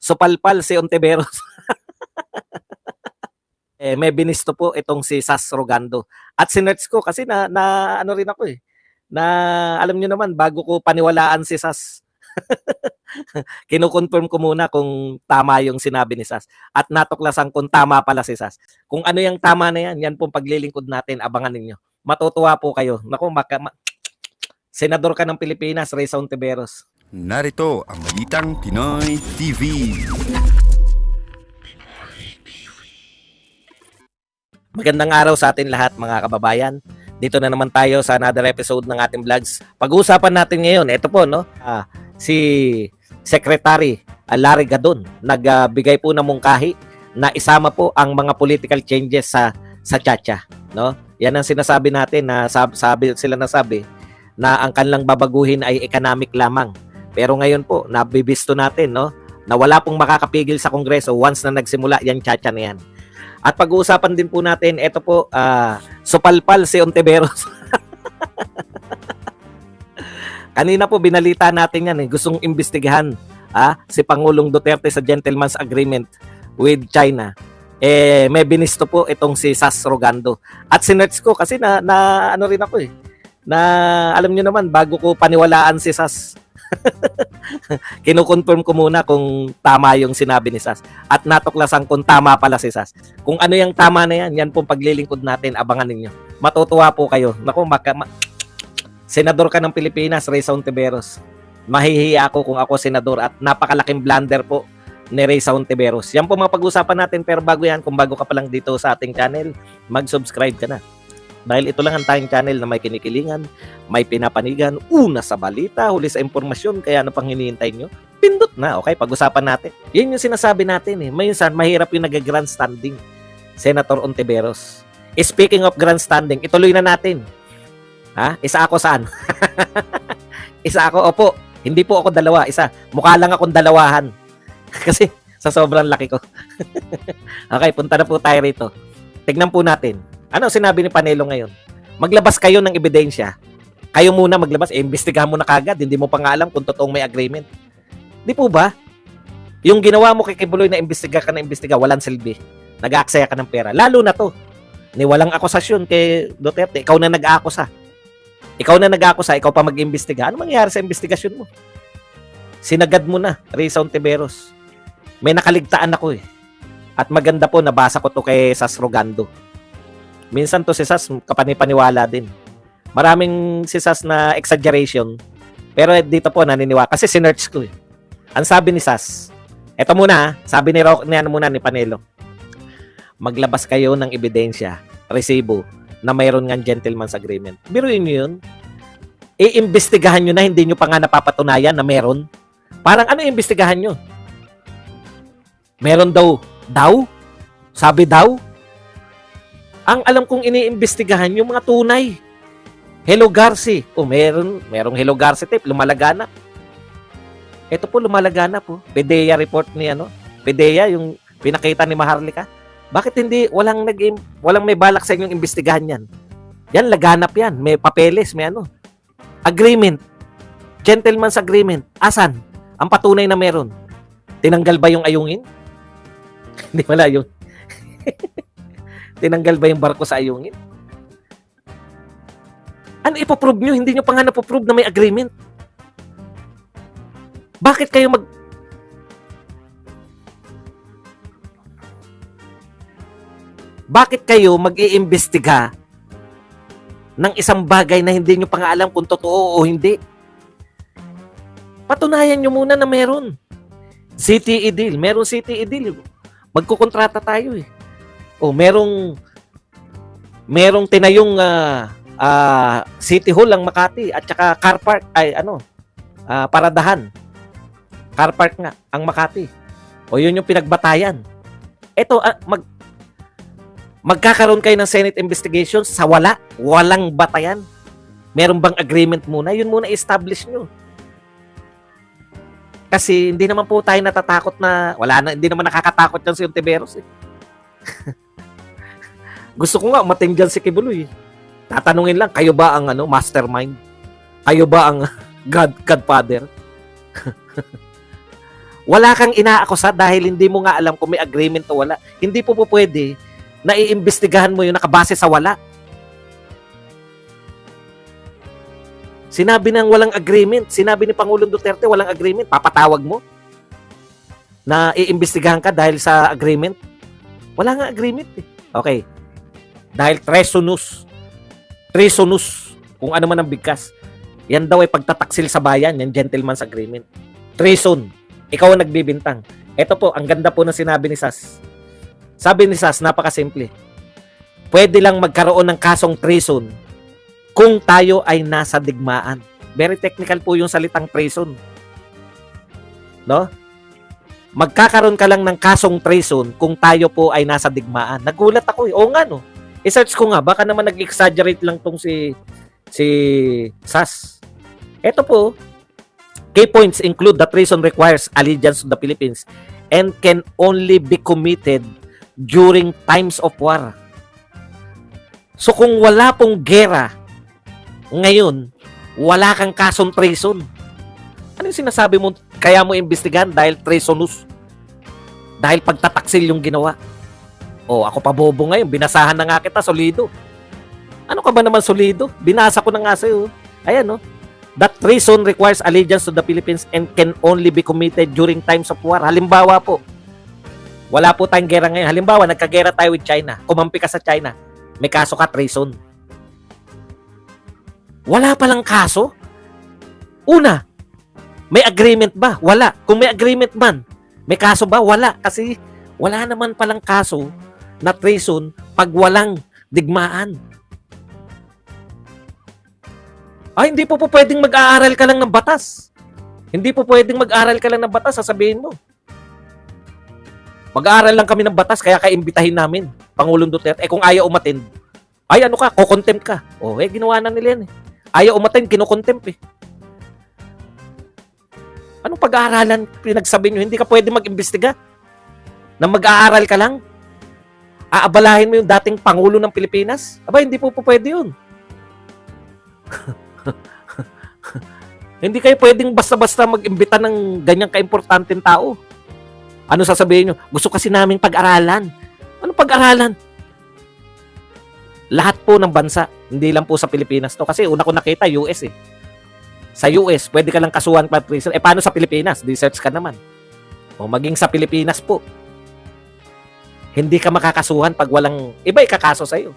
Supalpal si Ontiveros. May binisto po itong si Sas Rogando. At sinearch ko kasi na ano rin ako na alam niyo naman bago ko paniwalaan si Sas. Kino-confirm ko muna kung tama yung sinabi ni Sas at natuklasan kung tama pala si Sas. Kung ano yung tama na yan pong paglilingkod natin, abangan ninyo. Matutuwa po kayo. Naku, senador ka ng Pilipinas, Risa Ontiveros. Narito ang Balitang Pinoy TV. Magandang araw sa atin lahat mga kababayan. Dito na naman tayo sa another episode ng ating vlogs. Pag-uusapan natin ngayon, ito po si Secretary Larry Gadon nagbigay po ng mungkahi na isama po ang mga political changes sa Chacha, no? Yan ang sinasabi natin na sabi na ang kanilang babaguhin ay economic lamang. Pero ngayon po, nabibisto natin, no, na wala pong makakapigil sa Kongreso once na nagsimula yan Chacha na yan. At pag-uusapan din po natin, ito po, supalpal si Ontiveros. Kanina po binalita natin yan, gustong imbestigahan si Pangulong Duterte sa gentleman's agreement with China. May binisto po itong si Sas Rogando. At sinearch ko kasi na ano rin ako na alam niyo naman bago ko paniwalaan si Sas. Kino-confirm ko muna kung tama yung sinabi ni Sas at natuklasan kung tama pala si Sas. Kung ano yung tama na yan pong paglilingkod natin, abangan ninyo. Matutuwa po kayo. Naku, senador ka ng Pilipinas, Risa Ontiveros. Mahihiya ako kung ako senador at napakalaking blunder po ni Risa Ontiveros. Yan po mga pag-usapan natin, pero bago yan, kung bago ka pa lang dito sa ating channel, mag-subscribe ka na. Dahil ito lang ang tayong channel na may kinikilingan, may pinapanigan, una sa balita, huli sa impormasyon, kaya ano pang hinihintay nyo? Pindot na, okay? Pag-usapan natin. Yun yung sinasabi natin Minsan, mahirap yung nag-grandstanding, Senator Ontiveros. Speaking of grandstanding, ituloy na natin. Isa ako saan? Isa ako, opo. Hindi po ako dalawa, isa. Mukha lang akong dalawahan. Kasi sa sobrang laki ko. Okay, punta na po tayo rito. Tignan po natin. Ano sinabi ni Panelo ngayon? Maglabas kayo ng ebidensya. Kayo muna maglabas. Imbestigahan mo na kagad. Hindi mo pa nga alam kung totoong may agreement. Di po ba? Yung ginawa mo kay Kibuloy na imbestiga ka na imbestiga, walang silbi. Nag-aaksaya ka ng pera. Lalo na to. Ni walang akusasyon kay Duterte. Ikaw na nag-aakusa. Ikaw na nag-aakusa. Ikaw pa mag-imbestiga. Ano mangyayari sa investigasyon mo? Sinagad mo na, Risa Ontiveros. May nakaligtaan ako At maganda po, nabasa ko to kay Sas Rogando. Minsan to si Sas, kapanipaniwala din. Maraming si Sas na exaggeration. Pero dito po, naniniwala. Kasi sinearch ko Ang sabi ni Sas, eto muna sabi ni Panelo, maglabas kayo ng ebidensya, resibo, na mayroon ng gentleman's agreement. Biruin nyo yun. Iimbestigahan nyo na, hindi nyo pa nga napapatunayan na meron. Parang ano iimbestigahan nyo? Meron daw? Sabi daw? Ang alam kong iniimbestigahan yung mga tunay. Hello Garci. Merong Hello Garci tape, lumalaganap. Ito po lumalaganap PDEA report ni PDEA yung pinakita ni Maharlika. Bakit hindi walang may balak sa inyong imbestigahan yan? Yan laganap yan, may papeles, may agreement. Gentleman's agreement. Asan? Ang patunay na meron. Tinanggal ba yung ayungin? Hindi wala yun. Tinanggal ba yung barko sa ayungin? Ano ipoprove nyo? Hindi nyo pa nga napoprove na may agreement. Bakit kayo mag-iimbestiga ng isang bagay na hindi nyo pa nga alam kung totoo o hindi? Patunayan nyo muna na meron. CTE deal. Meron CTE deal. Magkukontrata tayo merong tinayong City Hall ang Makati at saka car park paradahan. Car park nga ang Makati. Yun yung pinagbatayan. Ito magkakaroon kayo ng Senate investigation sa walang batayan. Meron bang agreement muna? Yun muna i-establish nyo. Kasi hindi naman po tayo natatakot na hindi naman nakakatakot yan si Ontiveros Gusto ko nga umating dyan si Kibuloy. Tatanungin lang, kayo ba ang mastermind? Kayo ba ang Godfather? Wala kang inaakusa dahil hindi mo nga alam kung may agreement o wala. Hindi po pwede na iimbestigahan mo yung nakabase sa wala. Sinabi ng walang agreement. Sinabi ni Pangulong Duterte walang agreement. Papatawag mo na iimbestigahan ka dahil sa agreement. Wala nga agreement eh. Okay. Dahil treasonous, kung ano man ang bigkas. Yan daw ay pagtataksil sa bayan, yan gentleman's agreement. Treason. Ikaw ang nagbibintang. Ito po, ang ganda po ng sinabi ni Sas. Sabi ni Sas, napakasimple. Pwede lang magkaroon ng kasong treason kung tayo ay nasa digmaan. Very technical po yung salitang treason. No? Magkakaroon ka lang ng kasong treason kung tayo po ay nasa digmaan. Nagulat ako eh. Oo nga no. I-search ko nga. Baka naman nag-exaggerate lang tong si Sas. Ito po, key points include that treason requires allegiance to the Philippines and can only be committed during times of war. So kung wala pong gera ngayon, wala kang kasong treason. Ano yung sinasabi mo? Kaya mo imbestigahan dahil treasonous. Dahil pagtataksil yung ginawa. O, ako pa bobo ngayon. Binasahan na nga kita, solido. Ano ka ba naman solido? Binasa ko na nga sa'yo. Ayan, no? That treason requires allegiance to the Philippines and can only be committed during times of war. Halimbawa po, wala po tayong gera ngayon. Halimbawa, nagkagera tayo with China. Kumampi ka sa China. May kaso ka, treason. Wala palang kaso? Una, may agreement ba? Wala. Kung may agreement man, may kaso ba? Wala. Kasi wala naman palang kaso na treason pag walang digmaan. Ay, hindi po pwedeng mag-aaral ka lang ng batas. Hindi po pwedeng mag-aaral ka lang ng batas, sasabihin mo. Mag-aaral lang kami ng batas, kaya kaimbitahin namin, Pangulong Duterte. Eh kung ayaw umattend, ay ano ka, kukontempt ka. O, ginawa na nila yan eh. Ayaw umattend, kinukontempt eh. Anong pag-aaralan pinagsabi nyo? Hindi ka pwede mag-imbestiga? Na mag-aaral ka lang? Aabalahin mo yung dating Pangulo ng Pilipinas? Aba, hindi po pwede yun. Hindi kayo pwedeng basta-basta mag-imbita ng ganyang kaimportanteng tao. Ano sasabihin nyo? Gusto kasi naming pag-aralan. Anong pag-aralan? Lahat po ng bansa, hindi lang po sa Pilipinas to. Kasi una ko nakita, US eh. Sa US, pwede ka lang kasuhan pa treason. Eh paano sa Pilipinas? Research ka naman. O maging sa Pilipinas po. Hindi ka makakasuhan pag walang iba ikakaso sa'yo.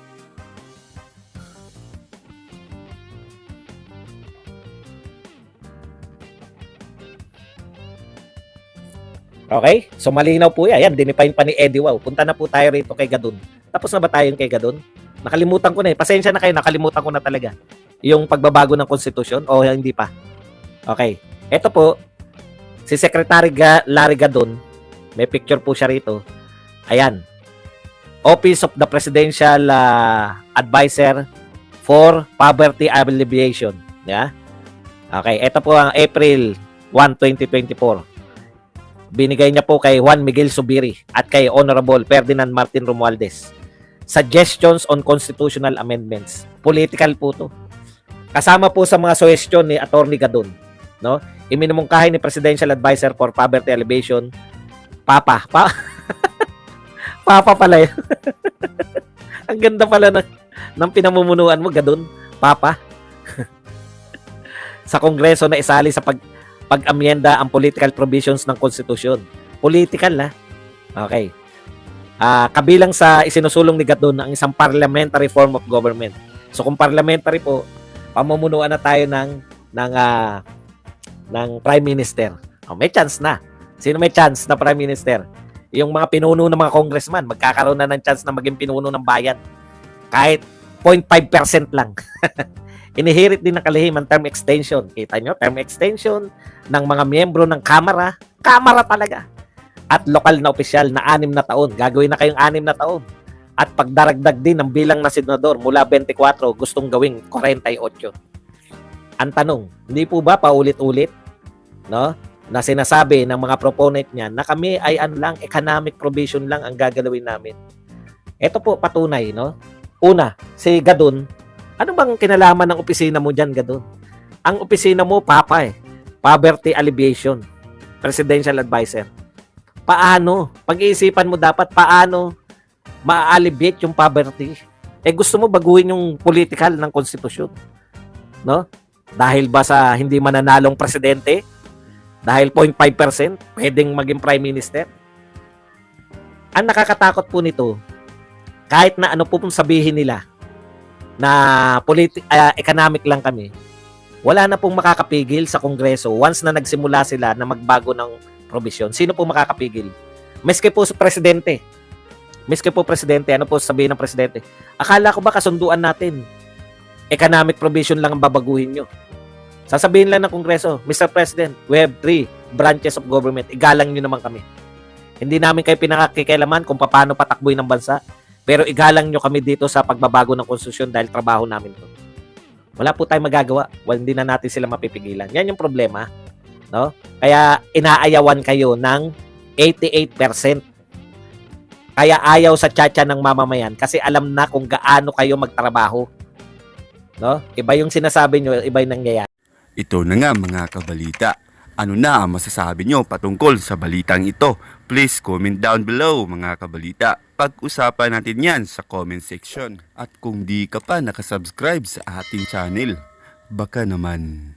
Okay? So malinaw po yan. Ayan, dinefine pa ni Eddie Wow. Punta na po tayo rito kay Gadon. Tapos na ba tayo kay Gadon? Nakalimutan ko na eh. Pasensya na kayo, nakalimutan ko na talaga. Yung pagbabago ng konstitusyon o hindi pa. Okay. Ito po, si Secretary Larry Gadon, may picture po siya rito. Ayan. Office of the Presidential Advisor for Poverty Alleviation. Yeah? Okay. Ito po ang April 1, 2024. Binigay niya po kay Juan Miguel Zubiri at kay Honorable Ferdinand Martin Romualdez. Suggestions on constitutional amendments. Political po to. Kasama po sa mga suggestion ni Attorney Gadon, no? Iminumungkahi ni Presidential Advisor for Poverty Alleviation, Papa pala yun. Ang ganda pala ng pinamumunuan mo, Gadon. Papa. Sa Kongreso na isali sa pag-amyenda ang political provisions ng konstitusyon. Political na. Okay. Kabilang sa isinusulong ni Gadon ang isang parliamentary form of government. So kung parliamentary po, pamumunuan na tayo ng Prime Minister. May chance na. Sino may chance na Prime Minister? Yung mga pinuno ng mga congressman, magkakaroon na ng chance na maging pinuno ng bayan. Kahit 0.5% lang. Inihirit din ng kalihim ang term extension. Kita nyo, term extension ng mga miyembro ng Kamara. Kamara talaga. At lokal na opisyal na 6 na taon. Gagawin na kayong 6 na taon. At pagdaragdag din ng bilang na senador mula 24, gustong gawing 48. Ang tanong, hindi po ba paulit-ulit, no, na sinasabi ng mga proponent niya na kami ay economic provision lang ang gagalawin namin? Ito po patunay, no? Una, si Gadon, ano bang kinalaman ng opisina mo dyan, Gadon? Ang opisina mo, Papa Poverty Alleviation. presidential advisor. Paano? Pag-iisipan mo dapat paano ma-alleviate yung poverty. Gusto mo baguhin yung political ng konstitusyon. No? Dahil ba sa hindi mananalong presidente? Dahil 0.5% pwedeng maging prime minister? Ang nakakatakot po nito, kahit na ano po pong sabihin nila na economic lang kami, wala na pong makakapigil sa Kongreso once na nagsimula sila na magbago ng provision. Sino po makakapigil? Maski po sa presidente. Maski po presidente, ano po sabihin ng presidente? Akala ko ba kasunduan natin? Economic provision lang ang babaguhin nyo. Sasabihin lang ng Kongreso, Mr. President, we have 3 branches of government. Igalang nyo naman kami. Hindi namin kayo pinakakikialaman kung paano patakbuhin ng bansa. Pero igalang nyo kami dito sa pagbabago ng konstitusyon dahil trabaho namin to. Wala po tayong magagawa. Well, hindi na natin sila mapipigilan. Yan yung problema. No? Kaya inaayawan kayo ng 88%. Kaya ayaw sa tiyatya ng mamamayan kasi alam na kung gaano kayo magtrabaho. No? Iba yung sinasabi nyo, iba yung nangyayari. Ito na nga mga kabalita. Ano na ang masasabi nyo patungkol sa balitang ito? Please comment down below mga kabalita. Pag-usapan natin yan sa comment section. At kung di ka pa nakasubscribe sa ating channel, baka naman